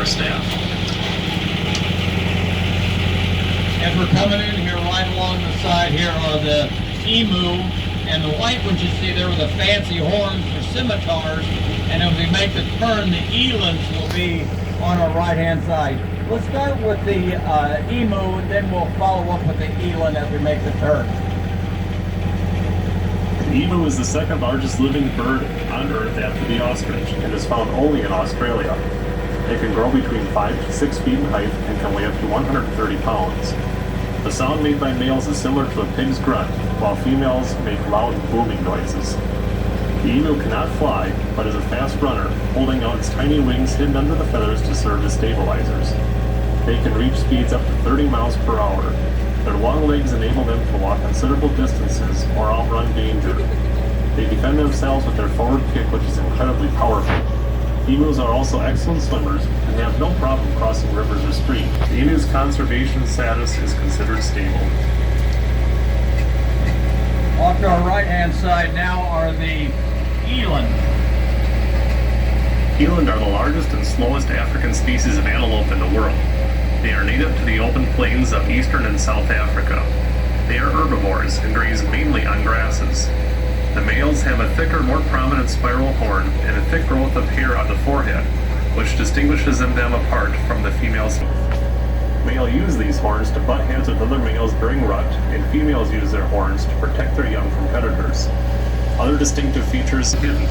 our staff. As we're coming in here, right along the side here are the emu, and the white ones you see there with the fancy horns or scimitars, and as we make the turn, the elands will be on our right-hand side. Let's start with the emu, and then we'll follow up with the eland as we make the turn. The emu is the second largest living bird on Earth after the ostrich, and is found only in Australia. It can grow between 5 to 6 feet in height and can weigh up to 130 pounds. The sound made by males is similar to a pig's grunt, while females make loud booming noises. The emu cannot fly, but is a fast runner, holding out its tiny wings hidden under the feathers to serve as stabilizers. They can reach speeds up to 30 miles per hour. Their long legs enable them to walk considerable distances or outrun danger. They defend themselves with their forward kick, which is incredibly powerful. Emus are also excellent swimmers and have no problem crossing rivers or streams. The emu's conservation status is considered stable. Off to our right-hand side now are the eland. Eland are the largest and slowest African species of antelope in the world. They are native to the open plains of eastern and South Africa. They are herbivores and graze mainly on grasses. The males have a thicker, more prominent spiral horn and a thick growth of hair on the forehead, which distinguishes them apart from the females. Males use these horns to butt heads with other males during rut, and females use their horns to protect their young from predators. Other distinctive features hidden,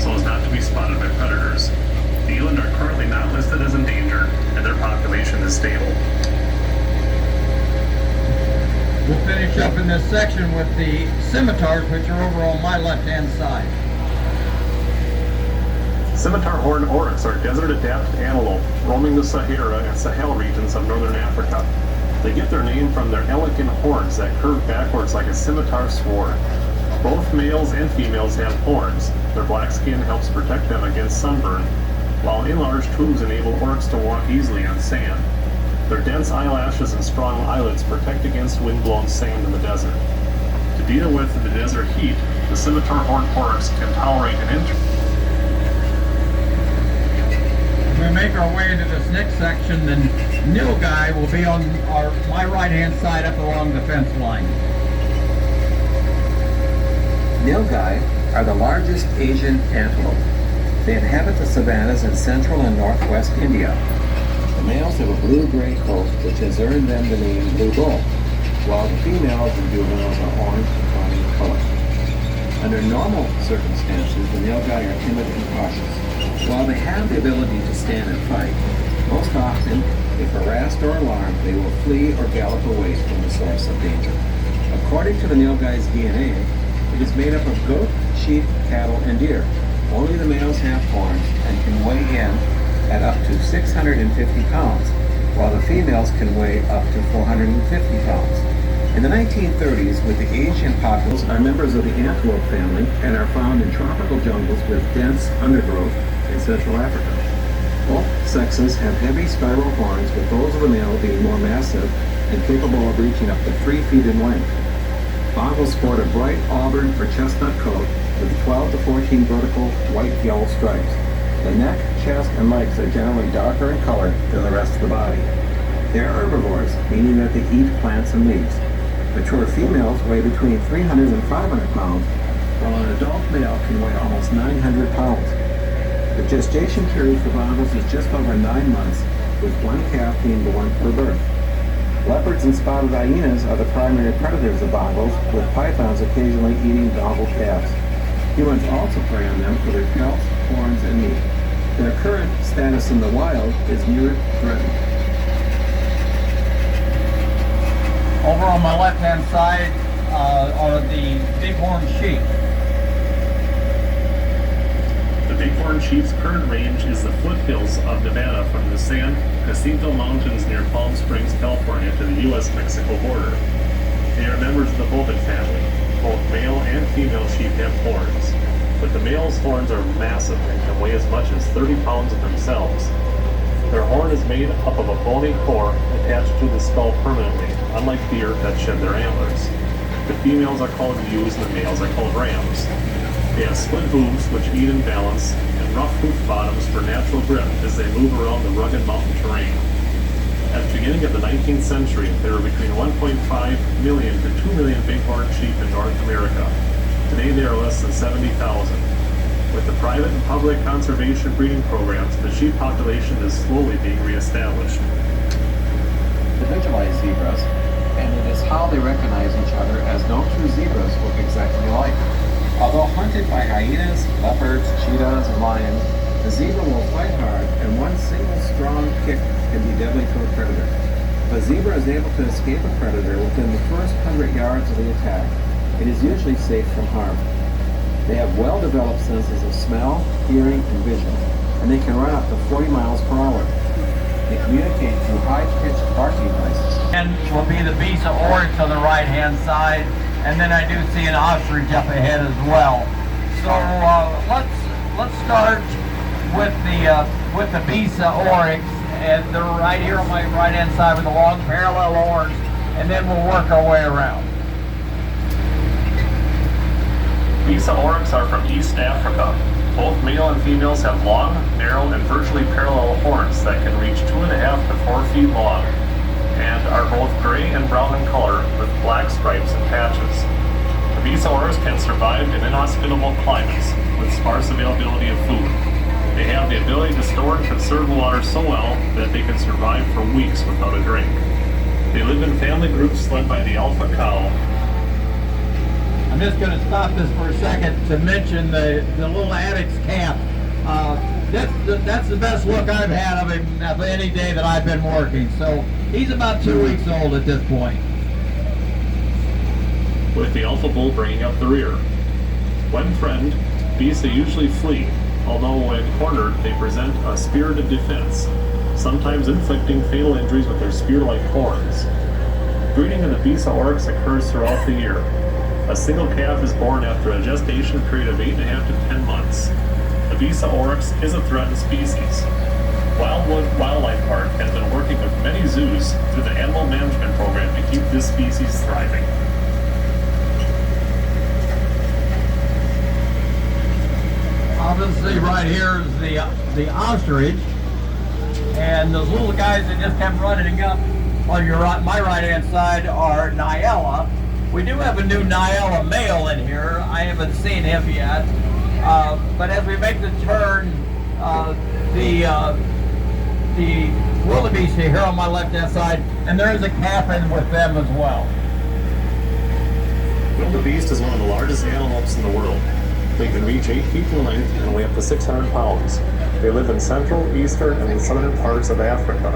so as not to be spotted by predators. The eland are currently not listed as endangered, and their population is stable. We'll finish up in this section with the scimitars, which are over on my left-hand side. Scimitar horned oryx are desert-adapted antelope roaming the Sahara and Sahel regions of northern Africa. They get their name from their elegant horns that curve backwards like a scimitar sword. Both males and females have horns. Their black skin helps protect them against sunburn, while enlarged hooves enable oryx to walk easily on sand. Their dense eyelashes and strong eyelids protect against wind-blown sand in the desert. To deal with the desert heat, the scimitar horned oryx can tolerate an inch. As we make our way into this next section, the nilgai will be on my right-hand side up along the fence line. Nilgai are the largest Asian antelope. They inhabit the savannas in central and northwest India. The males have a blue-gray coat, which has earned them the name blue bull, while the females and juveniles are orange and tawny in color. Under normal circumstances, the nilgai are timid and cautious. While they have the ability to stand and fight, most often, if harassed or alarmed, they will flee or gallop away from the source of danger. According to the nilgai's DNA, it is made up of goat, sheep, cattle, and deer. Only the males have horns and can weigh in at up to 650 pounds, while the females can weigh up to 450 pounds. In the 1930s, with the Asian populace, are members of the antelope family and are found in tropical jungles with dense undergrowth in Central Africa. Both sexes have heavy spiral horns, with those of the male being more massive and capable of reaching up to 3 feet in length. Bongos sport a bright auburn or chestnut coat with 12 to 14 vertical white-yellow stripes. The neck, chest, and legs are generally darker in color than the rest of the body. They are herbivores, meaning that they eat plants and leaves. Mature females weigh between 300 and 500 pounds, while an adult male can weigh almost 900 pounds. The gestation period for bongos is just over 9 months, with one calf being born per birth. Leopards and spotted hyenas are the primary predators of bongos, with pythons occasionally eating bongo calves. Humans also prey on them for their pelts, horns, and meat. Their current status in the wild is near threatened. Over on my left-hand side are the bighorn sheep. The bighorn sheep's current range is the foothills of Nevada from the San Jacinto Mountains near Palm Springs, California to the U.S.-Mexico border. They are members of the bovine family. Both male and female sheep have horns, but the male's horns are massive and can weigh as much as 30 pounds of themselves. Their horn is made up of a bony core attached to the skull permanently, unlike deer that shed their antlers. The females are called ewes and the males are called rams. They have split hooves which aid in balance and rough hoof bottoms for natural grip as they move around the rugged mountain terrain. At the beginning of the 19th century, there were between 1.5 million to 2 million bighorn sheep in North America. Today there are less than 70,000. With the private and public conservation breeding programs, the sheep population is slowly being reestablished. Individualized zebras, and it is how they recognize each other, as no two zebras look exactly alike. Although hunted by hyenas, leopards, cheetahs, and lions, the zebra will fight hard, and one single strong kick can be deadly to a predator. If a zebra is able to escape a predator within the first 100 yards of the attack, it is usually safe from harm. They have well-developed senses of smell, hearing, and vision, and they can run up to 40 miles per hour. They communicate through high-pitched barking noises. And will be the beast of oryx on the right-hand side, and then I do see an ostrich up ahead as well. So let's start with the beast of oryx, and they're right here on my right-hand side with the long parallel horns, and then we'll work our way around. Bisa oryx are from East Africa. Both male and females have long, narrow, and virtually parallel horns that can reach 2.5 to 4 feet long, and are both gray and brown in color with black stripes and patches. The Bisa oryx can survive in inhospitable climates with sparse availability of food. They have the ability to store and conserve water so well that they can survive for weeks without a drink. They live in family groups led by the alpha cow. I'm just going to stop this for a second to mention the little addict's calf. That's the best look I've had of him of any day that I've been working. So he's about 2 weeks old at this point. With the alpha bull bringing up the rear. When threatened, Bisa usually flee, although when cornered they present a spirited defense, sometimes inflicting fatal injuries with their spear-like horns. Breeding of the Bisa oryx occurs throughout the year. A single calf is born after a gestation period of 8.5 to 10 months. The Bisa oryx is a threatened species. Wildwood Wildlife Park has been working with many zoos through the animal management program to keep this species thriving. Obviously right here is the ostrich, and those little guys that just kept running up on my right hand side are Nyala. We do have a new Nyala male in here. I haven't seen him yet. But as we make the turn, the wildebeest here on my left-hand side, and there is a calf in with them as well. Wildebeest is one of the largest antelopes in the world. They can reach 8 feet in length and weigh up to 600 pounds. They live in central, eastern, and southern parts of Africa.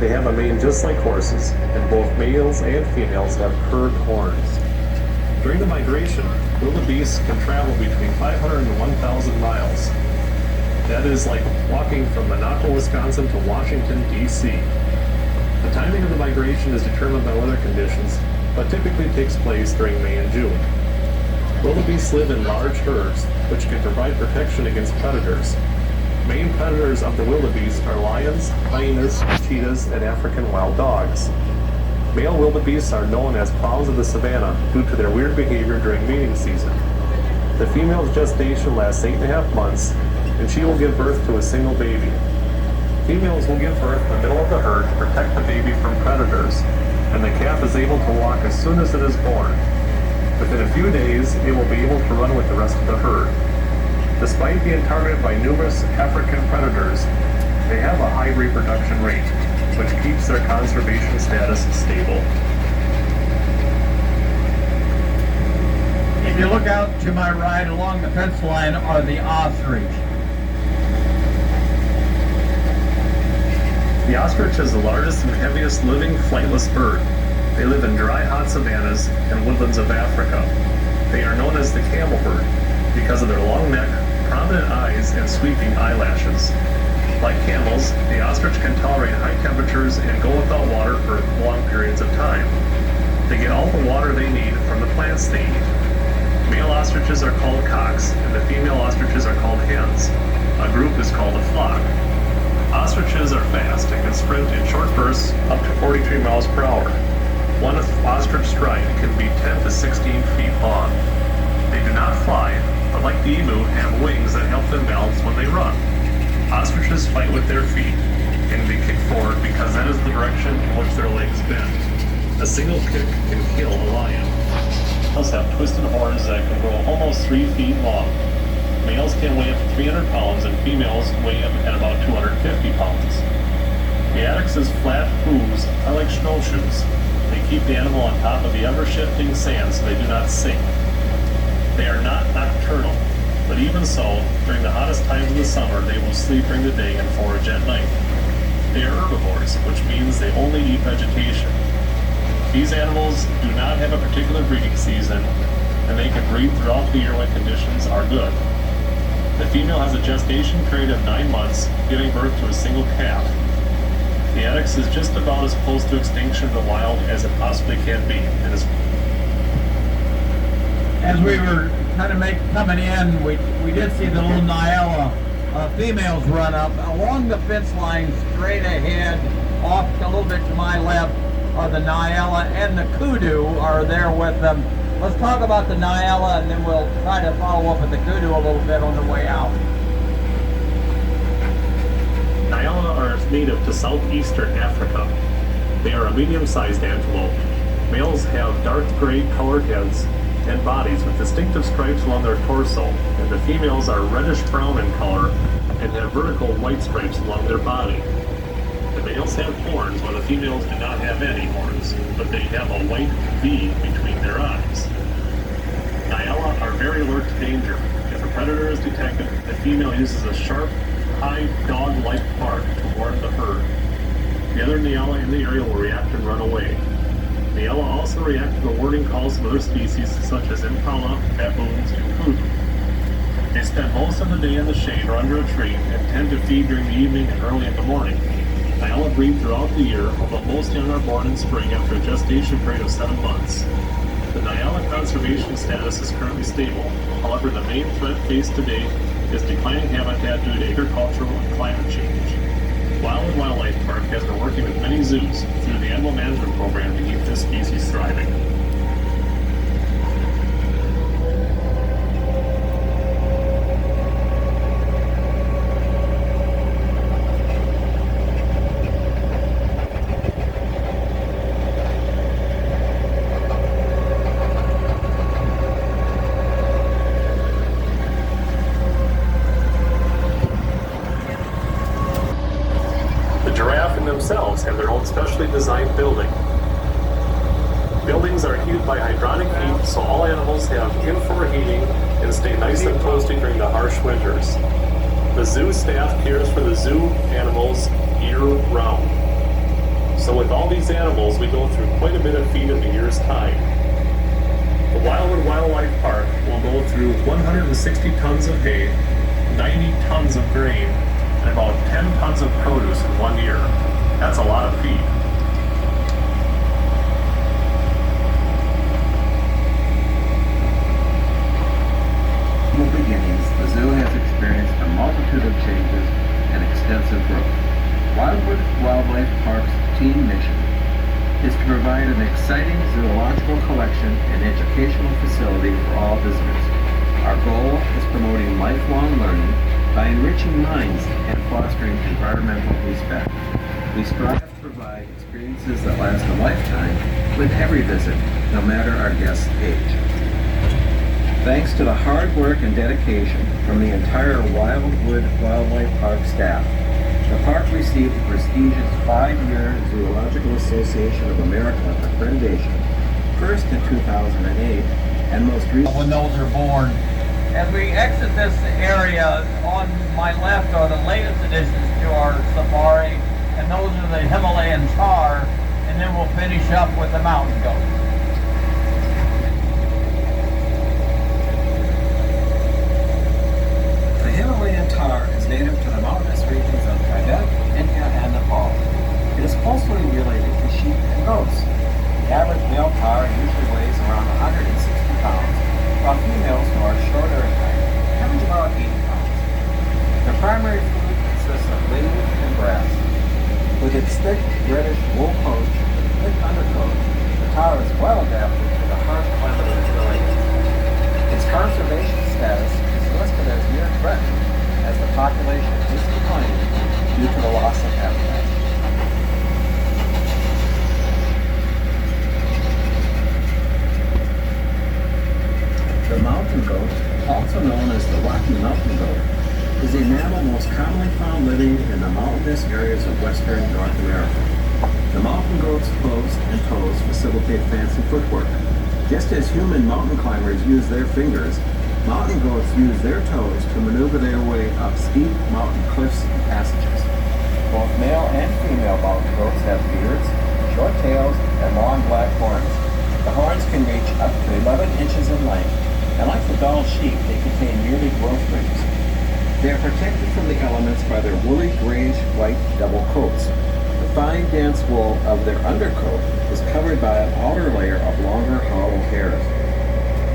They have a mane just like horses, and both males and females have curved horns. During the migration, wildebeest can travel between 500 and 1,000 miles. That is like walking from Minocqua, Wisconsin to Washington, D.C. The timing of the migration is determined by weather conditions, but typically takes place during May and June. Wildebeest live in large herds, which can provide protection against predators. Main predators of the wildebeest are lions, hyenas, cheetahs, and African wild dogs. Male wildebeests are known as clowns of the savannah due to their weird behavior during mating season. The female's gestation lasts 8.5 months, and she will give birth to a single baby. Females will give birth in the middle of the herd to protect the baby from predators, and the calf is able to walk as soon as it is born. Within a few days, it will be able to run with the rest of the herd. Despite being targeted by numerous African predators, they have a high reproduction rate, which keeps their conservation status stable. If you look out to my right along the fence line are the ostrich. The ostrich is the largest and heaviest living flightless bird. They live in dry, hot savannas and woodlands of Africa. They are known as the camel bird because of their long neck, prominent eyes, and sweeping eyelashes. Like camels, the ostrich can tolerate high temperatures and go without water for long periods of time. They get all the water they need from the plants they eat. Male ostriches are called cocks, and the female ostriches are called hens. A group is called a flock. Ostriches are fast and can sprint in short bursts up to 43 miles per hour. One ostrich stride can be 10 to 16 feet long. They do not fly, but like the emu, have wings that help them balance when they run. Ostriches fight with their feet, and they kick forward because that is the direction in which their legs bend. A single kick can kill a lion. Males have twisted horns that can grow almost 3 feet long. Males can weigh up to 300 pounds and females weigh up at about 250 pounds. The addax's flat hooves are like snowshoes. They keep the animal on top of the ever-shifting sand so they do not sink. They are not nocturnal, but even so, during the hottest times of the summer, they will sleep during the day and forage at night. They are herbivores, which means they only eat vegetation. These animals do not have a particular breeding season, and they can breed throughout the year when conditions are good. The female has a gestation period of 9 months, giving birth to a single calf. The addax is just about as close to extinction in the wild as it possibly can be, and is. As we were kind of coming in, we did see the little Nyala females run up along the fence line straight ahead, off a little bit to my left. The Nyala and the kudu are there with them. Let's talk about the Nyala and then we'll try to follow up with the kudu a little bit on the way out. Nyala are native to southeastern Africa. They are a medium-sized antelope. Males have dark gray colored heads and bodies with distinctive stripes along their torso, and the females are reddish-brown in color and have vertical white stripes along their body. The males have horns, while the females do not have any horns, but they have a white V between their eyes. Nyala are very alert to danger. If a predator is detected, the female uses a sharp, high, dog-like bark to warn the herd. The other Nyala in the area will react and run away. Nyala also react to the warning calls of other species such as impala, baboons, and kudu. They spend most of the day in the shade or under a tree and tend to feed during the evening and early in the morning. Nyala breed throughout the year, although most young are born in spring after a gestation period of 7 months. The Nyala conservation status is currently stable. However, the main threat faced today is declining habitat due to agricultural and climate change. Wildwood Wildlife Park has been working with many zoos through the animal management program to keep this species thriving. Themselves have their own specially designed building. Buildings are heated by hydronic heat, so all animals have in-floor heating and stay nice and toasty during the harsh winters. The zoo staff cares for the zoo animals year-round. So with all these animals, we go through quite a bit of feed in a year's time. The Wildwood Wildlife Park will go through 160 tons of hay, 90 tons of grain, and about 10 tons of produce in 1 year. That's a lot of feed. From the beginnings, the zoo has experienced a multitude of changes and extensive growth. Wildwood Wildlife Park's team mission is to provide an exciting zoological collection and educational facility for all visitors. Our goal is promoting lifelong learning by enriching minds and fostering environmental respect. We strive to provide experiences that last a lifetime with every visit, no matter our guest's age. Thanks to the hard work and dedication from the entire Wildwood Wildlife Park staff, the park received the prestigious 5-year Zoological Association of America accreditation, first in 2008 and most recently when those are born. As we exit this area, on my left are the latest additions to our safari, and those are the Himalayan tar, and then we'll finish up with the mountain goat. The Himalayan tar is native to the mountainous regions of Tibet, India, and Nepal. It is closely related to sheep and goats. The average male tar usually weighs around 160 pounds, while females who are shorter in height average about 80 pounds. Their primary food consists of leaves and grass. With its thick, reddish wool coat and thick undercoat, the tar is well adapted to the harsh climate of the Himalayas. Its conservation status threatened as the population is declining due to the loss of habitat. The mountain goat, also known as the Rocky Mountain goat, is a mammal most commonly found living in the mountainous areas of western North America. The mountain goat's hooves and toes facilitate fancy footwork. Just as human mountain climbers use their fingers, mountain goats use their toes to maneuver their way up steep mountain cliffs and passages. Both male and female mountain goats have beards, short tails, and long black horns. The horns can reach up to 11 inches in length, and like the Gaul sheep, they contain yearly growth rings. They are protected from the elements by their woolly grayish-white double coats. The fine, dense wool of their undercoat is covered by an outer layer of longer, hollow hairs.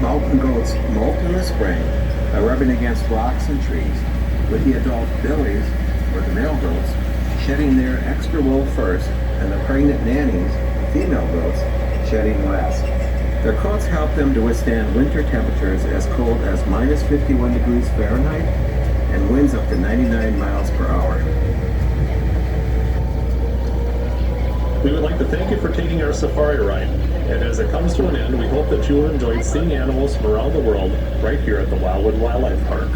Mountain goats molt in the spring by rubbing against rocks and trees, with the adult billies, or the male goats, shedding their extra wool first, and the pregnant nannies, the female goats, shedding last. Their coats help them to withstand winter temperatures as cold as minus 51 degrees Fahrenheit and winds up to 99 miles per hour. We would like to thank you for taking our safari ride, and as it comes to an end, we hope that you have enjoyed seeing animals from around the world right here at the Wildwood Wildlife Park.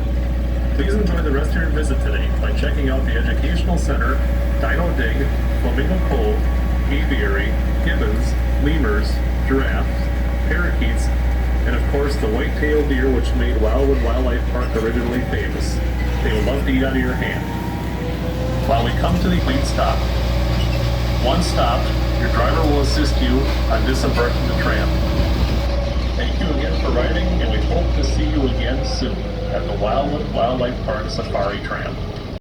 Please enjoy the rest of your visit today by checking out the Educational Center, Dino Dig, Flamingo Cove, aviary, gibbons, lemurs, giraffes, parakeets, and of course the white-tailed deer which made Wildwood Wildlife Park originally famous. They would love to eat out of your hand. While we come to the complete stop. Once stopped, your driver will assist you on disembarking the tram. Thank you again for riding, and we hope to see you again soon at the Wildwood Wildlife Park Safari Tram.